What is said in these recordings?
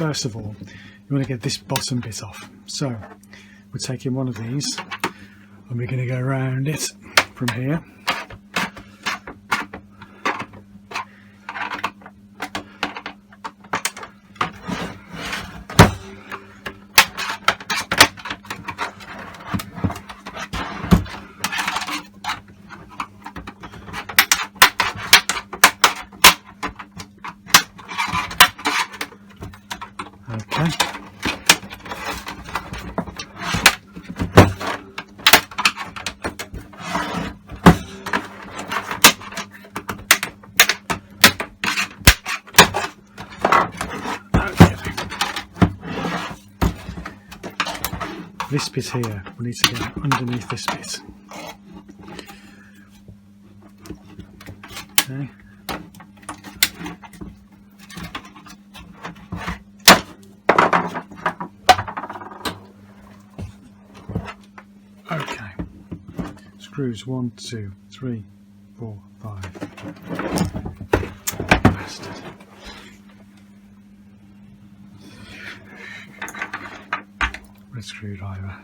first of all, you want to get this bottom bit off. So we're taking one of these and we're going to go around it from here. Okay. This bit here, we need to get underneath this bit. Okay. Okay. Screws 1, 2, 3, 4, 5. Bastard. Red screwdriver.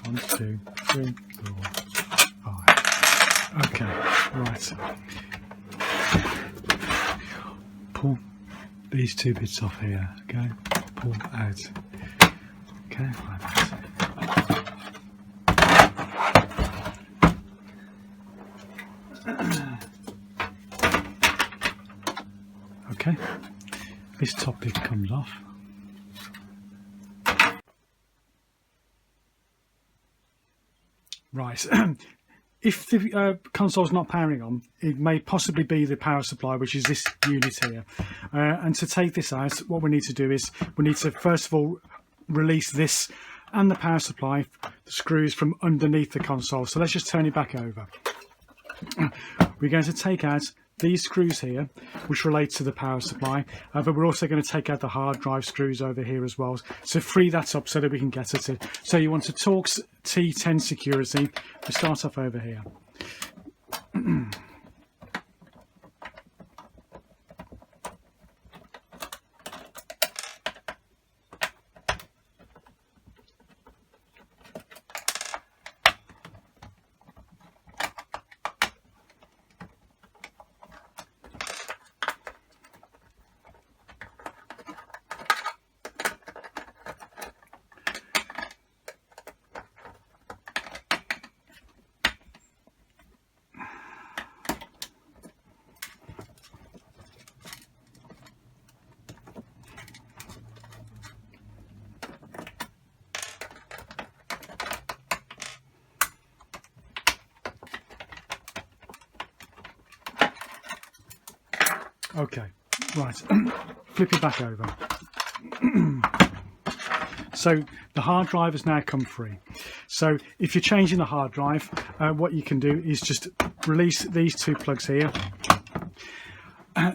One, 2, 3, 4, 5. Okay, right. Pull these two bits off here, okay? Pull out. Okay, like that. Okay, this top bit comes off. Right, if the console's not powering on, it may possibly be the power supply, which is this unit here. And to take this out, what we need to do is we need to first of all release this and the power supply, the screws from underneath the console. So let's just turn it back over. We're going to take out these screws here, which relate to the power supply, but we're also going to take out the hard drive screws over here as well, so free that up so that we can get at it. So you want a Torx T10 security. We start off over here. Okay, right, flip it back over. So the hard drive has now come free. So if you're changing the hard drive, what you can do is just release these two plugs here.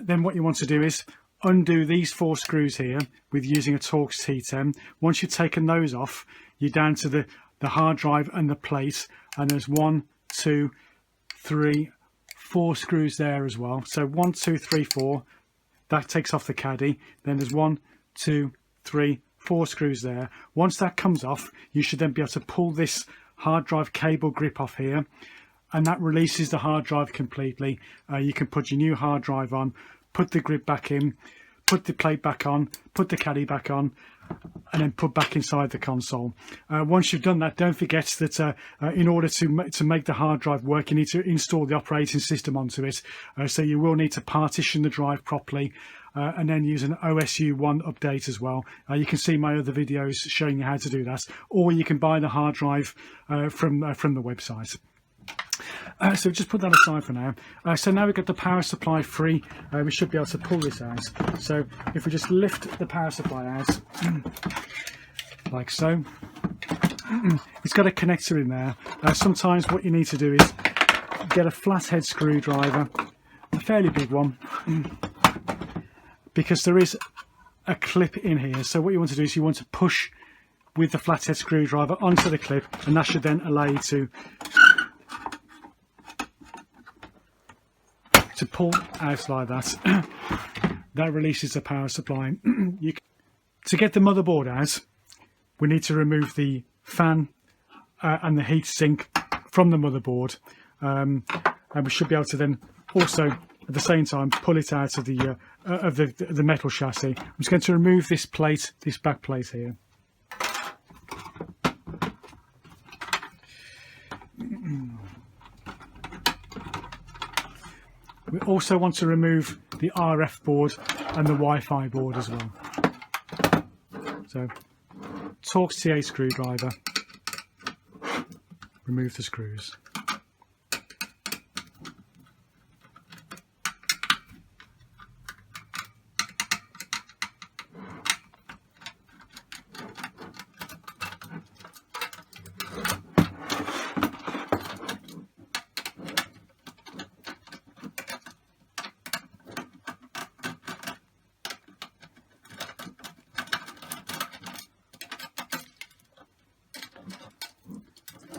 Then what you want to do is undo these 4 screws here with using a Torx T10. Once you've taken those off, you're down to the hard drive and the plate, and there's 1, 2, 3, 4 screws there as well. So 1, 2, 3, 4, that takes off the caddy. Then there's 1, 2, 3, 4 screws there. Once that comes off, you should then be able to pull this hard drive cable grip off here, and that releases the hard drive completely. You can put your new hard drive on, put the grip back in, put the plate back on, put the caddy back on, and then put back inside the console. Once you've done that, don't forget that in order to make the hard drive work, you need to install the operating system onto it. So you will need to partition the drive properly, and then use an OSU1 update as well. You can see my other videos showing you how to do that, or you can buy the hard drive from the website. So just put that aside for now. So now we've got the power supply free, we should be able to pull this out. So if we just lift the power supply out like so, it's got a connector in there. Sometimes what you need to do is get a flathead screwdriver, a fairly big one, because there is a clip in here. So what you want to do is you want to push with the flathead screwdriver onto the clip, and that should then allow you to pull out like that. That releases the power supply. To get the motherboard out, we need to remove the fan and the heat sink from the motherboard, and we should be able to then also at the same time pull it out of the metal chassis. I'm just going to remove this plate, this back plate here. We also want to remove the RF board and the Wi-Fi board as well. So, Torx T10 screwdriver, remove the screws.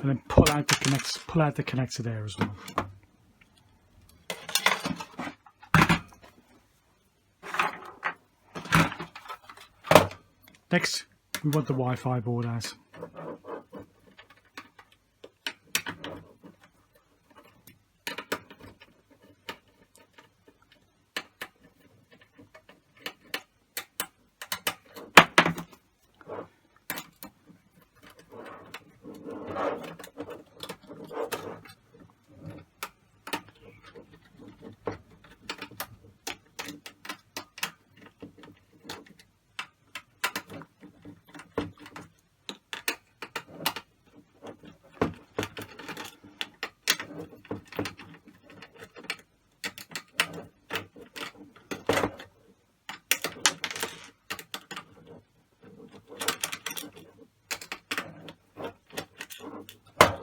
And then pull out the connector there as well. Next, we want the Wi-Fi board out.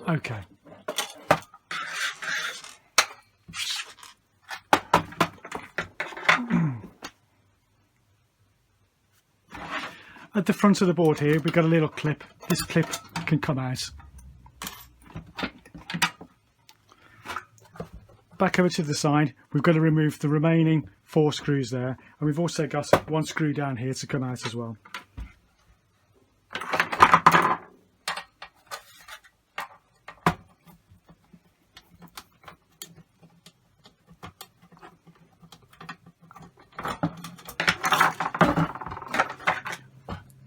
Okay. At the front of the board here, we've got a little clip. This clip can come out. Back over to the side, we've got to remove the remaining 4 screws there, and we've also got 1 screw down here to come out as well.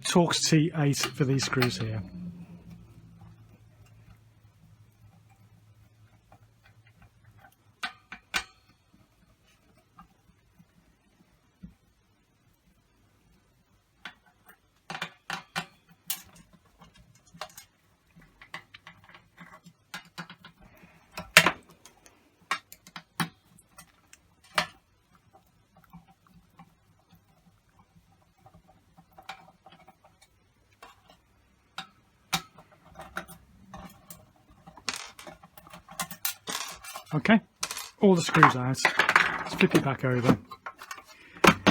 Torx T10 for these screws here. Okay, all the screws out. Let's flip it back over.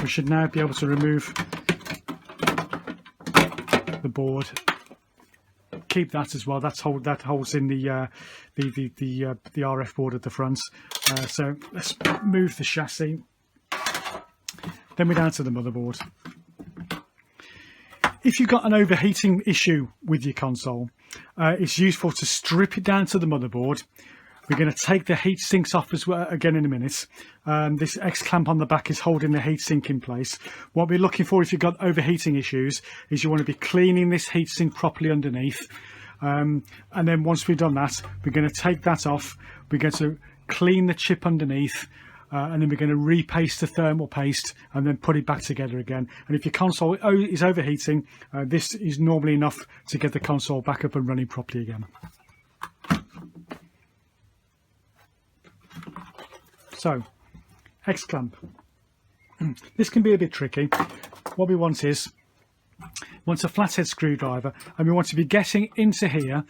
We should now be able to remove the board. Keep that as well. That holds in the RF board at the front. So let's move the chassis. Then we're down to the motherboard. If you've got an overheating issue with your console, it's useful to strip it down to the motherboard. We're going to take the heat sinks off as well again in a minute. This X clamp on the back is holding the heat sink in place. What we're looking for if you've got overheating issues is you want to be cleaning this heat sink properly underneath. And then once we've done that, we're going to take that off. We're going to clean the chip underneath. and then we're going to repaste the thermal paste and then put it back together again. And if your console is overheating, this is normally enough to get the console back up and running properly again. So, X-clamp. This can be a bit tricky. What we want is, a flathead screwdriver, and we want to be getting into here,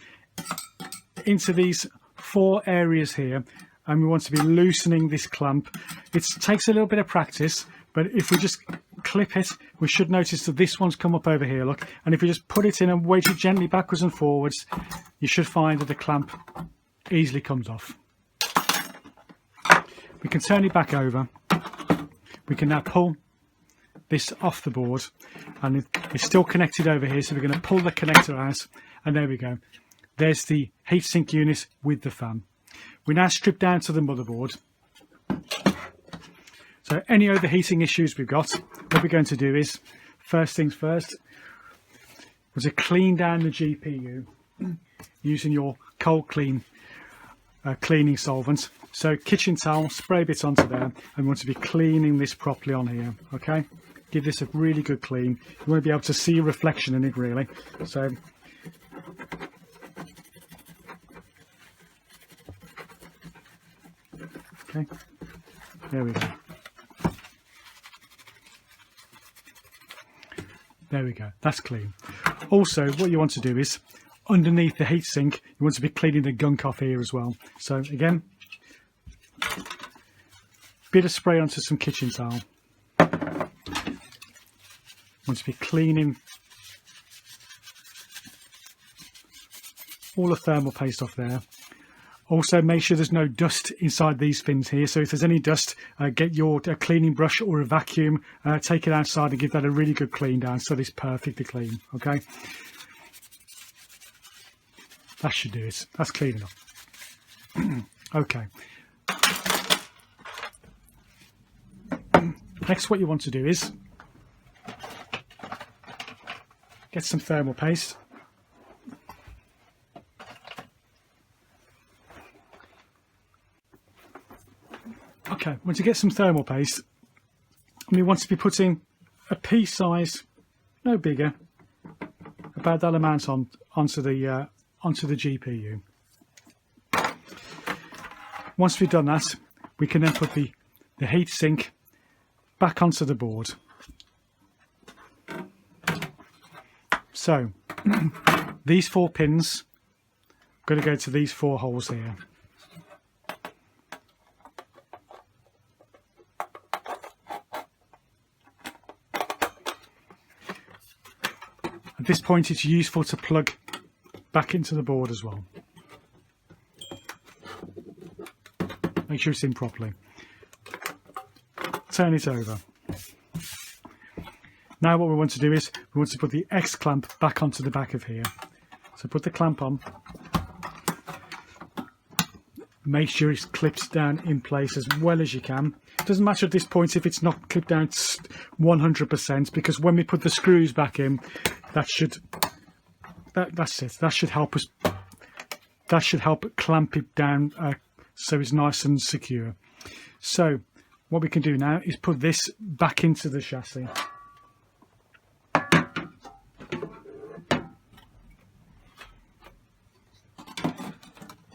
into these 4 areas here, and we want to be loosening this clamp. It takes a little bit of practice, but if we just clip it, we should notice that this one's come up over here, look. And if we just put it in and weight it gently backwards and forwards, you should find that the clamp easily comes off. We can turn it back over. We can now pull this off the board, and it's still connected over here, so we're going to pull the connector out, and there we go. There's the heatsink unit with the fan. We now strip down to the motherboard. So any overheating issues we've got, what we're going to do is, first things first, was to clean down the GPU using your cold clean cleaning solvent. So kitchen towel, spray bits onto there, and we want to be cleaning this properly on here, okay? Give this a really good clean. You want to be able to see a reflection in it, really. So okay, there we go. There we go, that's clean. Also, what you want to do is, underneath the heatsink, you want to be cleaning the gunk off here as well. So again, bit of spray onto some kitchen towel. Want to be cleaning all the thermal paste off there. Also, make sure there's no dust inside these fins here. So if there's any dust, get your cleaning brush or a vacuum, take it outside and give that a really good clean down so it's perfectly clean, okay? That should do it. That's clean enough. Okay. Next, what you want to do is get some thermal paste. Okay, once you get some thermal paste, and we want to be putting a pea size, no bigger, about that amount onto the GPU. Once we've done that, we can then put the heatsink back onto the board. So these 4 pins are going to go to these 4 holes here. At this point, it's useful to plug back into the board as well. Make sure it's in properly. Turn it over. Now what we want to do is we want to put the X clamp back onto the back of here. So put the clamp on. Make sure it's clipped down in place as well as you can. It doesn't matter at this point if it's not clipped down 100%, because when we put the screws back in, that's it. That should help us. That should help clamp it down so it's nice and secure. So what we can do now is put this back into the chassis.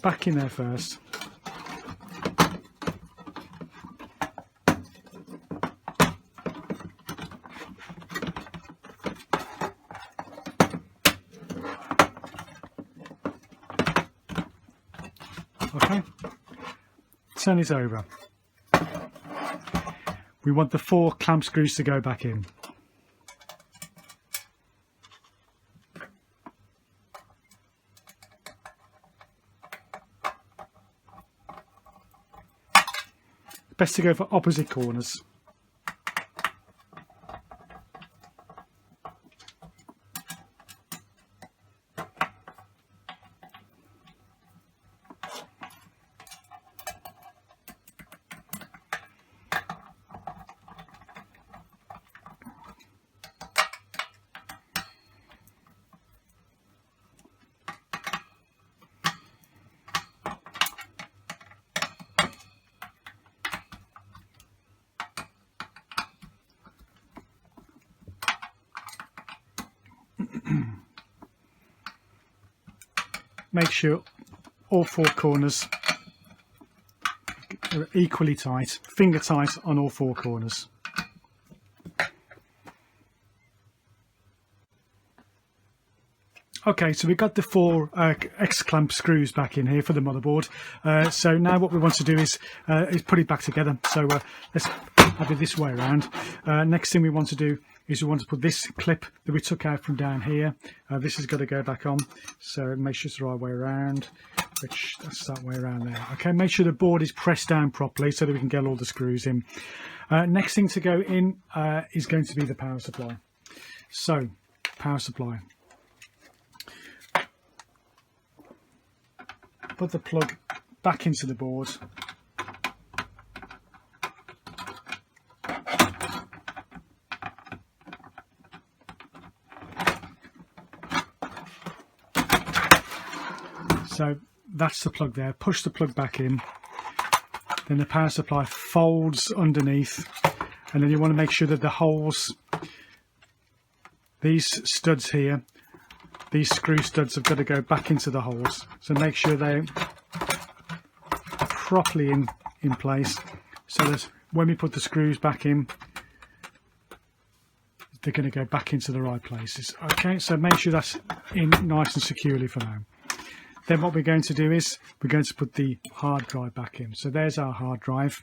Back in there first. Okay, turn it over. We want the 4 clamp screws to go back in. Best to go for opposite corners. make sure all 4 corners are equally tight, finger tight on all 4 corners. Okay, so we've got the 4 X-clamp screws back in here for the motherboard. So now what we want to do is put it back together. So let's have it this way around. Next thing we want to do is we want to put this clip that we took out from down here. This has got to go back on. So make sure it's the right way around, which that's that way around there. Okay, make sure the board is pressed down properly so that we can get all the screws in. Next thing to go in is going to be the power supply. So, power supply. Put the plug back into the board. So that's the plug there. Push the plug back in. Then the power supply folds underneath, and then you want to make sure that the holes, these studs here, these screw studs have got to go back into the holes. So make sure they're properly in place, so that when we put the screws back in, they're going to go back into the right places. Okay, so make sure that's in nice and securely for now. Then what we're going to do is we're going to put the hard drive back in. So there's our hard drive.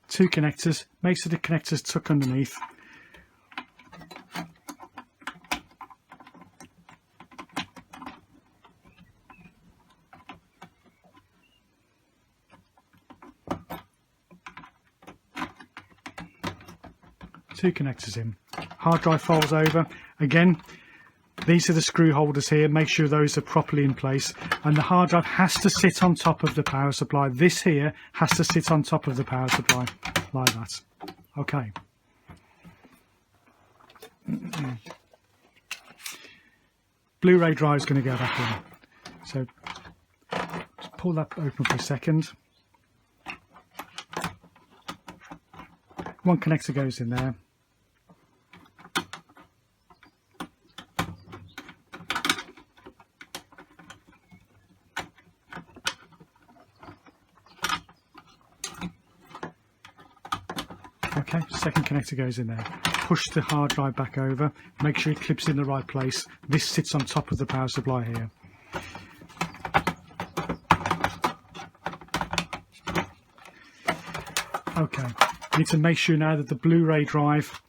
2 connectors. Make sure the connectors tuck underneath. Two connectors in. Hard drive folds over. Again, these are the screw holders here. Make sure those are properly in place, and the hard drive has to sit on top of the power supply. This here has to sit on top of the power supply like that. Okay. Blu-ray drive is going to go back in. So just pull that open for a second. One connector goes in there. Okay, second connector goes in there. Push the hard drive back over. Make sure it clips in the right place. This sits on top of the power supply here. Okay, you need to make sure now that the Blu-ray drive,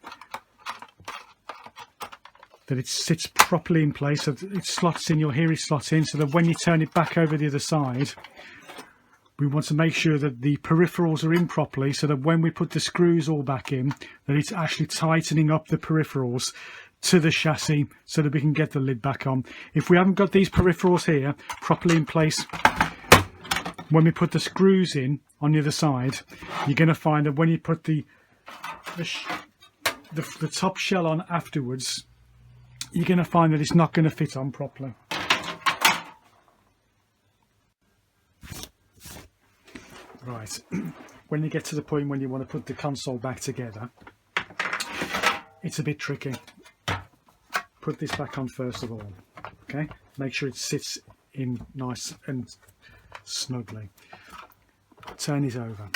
that it sits properly in place, so that it slots in. You'll hear it slot in, so that when you turn it back over the other side, we want to make sure that the peripherals are in properly, so that when we put the screws all back in, that it's actually tightening up the peripherals to the chassis so that we can get the lid back on. If we haven't got these peripherals here properly in place, when we put the screws in on the other side, you're going to find that when you put the top shell on afterwards, you're going to find that it's not going to fit on properly. Right, when you get to the point when you want to put the console back together, it's a bit tricky. Put this back on first of all, okay? Make sure it sits in nice and snugly. Turn it over.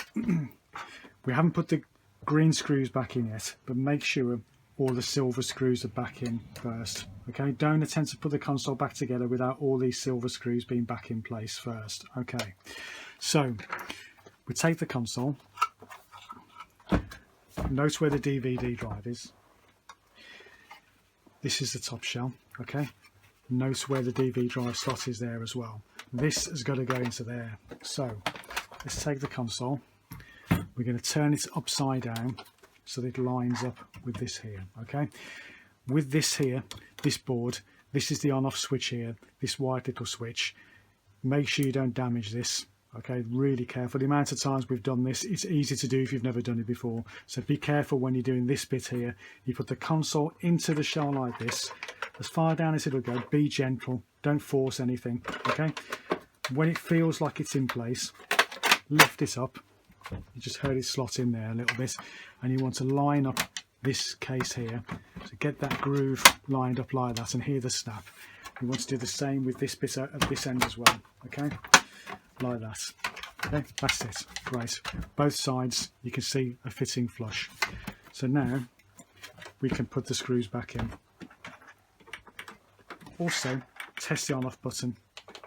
We haven't put the green screws back in yet, but make sure all the silver screws are back in first, okay? Don't attempt to put the console back together without all these silver screws being back in place first, okay? So we take the console, note where the DVD drive is. This is the top shell, okay? Note where the DVD drive slot is there as well. This has got to go into there. So let's take the console. We're going to turn it upside down so that it lines up with this here, okay? With this here, this board, this is the on-off switch here, this white little switch. Make sure you don't damage this. Okay, really careful. The amount of times we've done this, it's easy to do if you've never done it before. So be careful when you're doing this bit here. You put the console into the shell like this, as far down as it'll go. Be gentle, don't force anything, okay? When it feels like it's in place, lift it up. You just heard it slot in there a little bit, and you want to line up this case here. So get that groove lined up like that and hear the snap. You want to do the same with this bit at this end as well, okay, like that. Okay, that's it. Great. Both sides you can see are fitting flush. So now we can put the screws back in. Also, test the on-off button.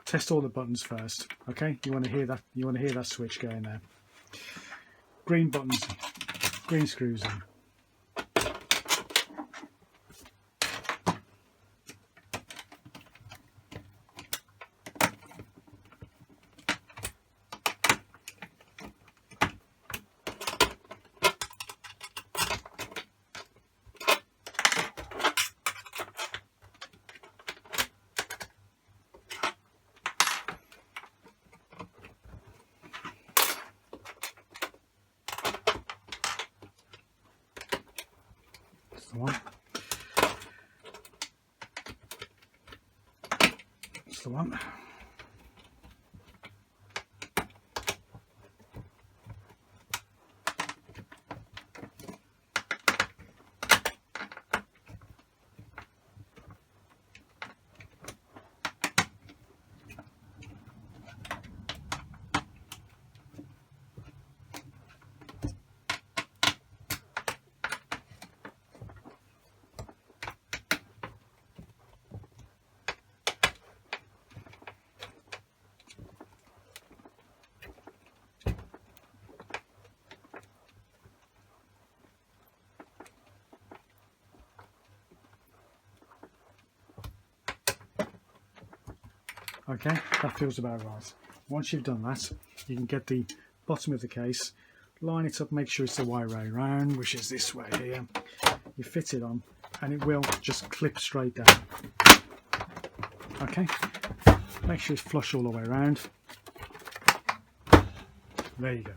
Test all the buttons first. Okay, you want to hear that. You want to hear that switch going there. Green buttons, green screws in. That's the one. That's the one. Okay, that feels about right. Once you've done that, you can get the bottom of the case, line it up, make sure it's the right way round, which is this way here. You fit it on and it will just clip straight down. Okay, make sure it's flush all the way around. There you go.